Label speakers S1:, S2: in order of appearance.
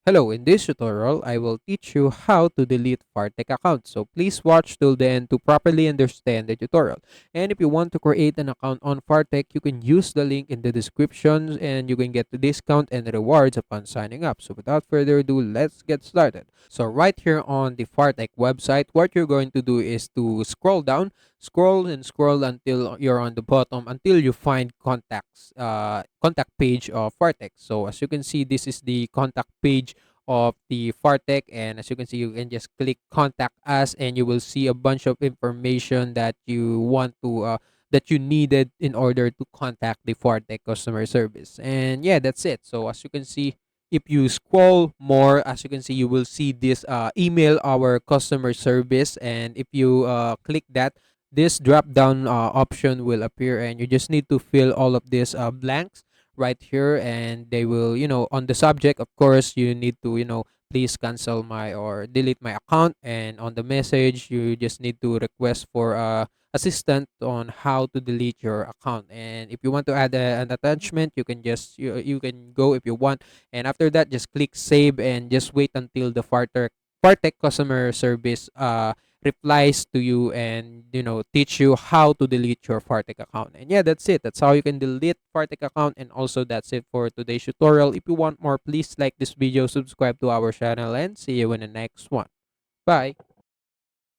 S1: Hello, in this tutorial, I will teach you how to delete Fartech accounts. So please watch till the end to properly understand the tutorial. And if you want to create an account on Fartech, you can use the link in the description and you can get the discount and rewards upon signing up. So without further ado, let's get started. So right here on the Fartech website, what you're going to do is to scroll down, scroll and scroll until you're on the bottom until you find contact page of Fartech. So as you can see, this is the contact page of the Fartech, and as you can see, you can just click contact us and you will see a bunch of information that you want to that you needed in order to contact the Fartech customer service. And yeah, that's it. So as you can see, if you scroll more, as you can see, you will see this email our customer service, and if you click that, this drop down option will appear, and you just need to fill all of these blanks right here, and they will, on the subject, of course, you need to, please cancel my or delete my account, and on the message you just need to request for assistant on how to delete your account. And if you want to add an attachment, you can just you can go if you want, and after that just click save and just wait until the Fartech customer service replies to you and teach you how to delete your Fartech account. And yeah, that's it. That's how you can delete Fartech account. And also that's it for today's tutorial. If you want more, please like this video, subscribe to our channel, and see you in the next one. Bye.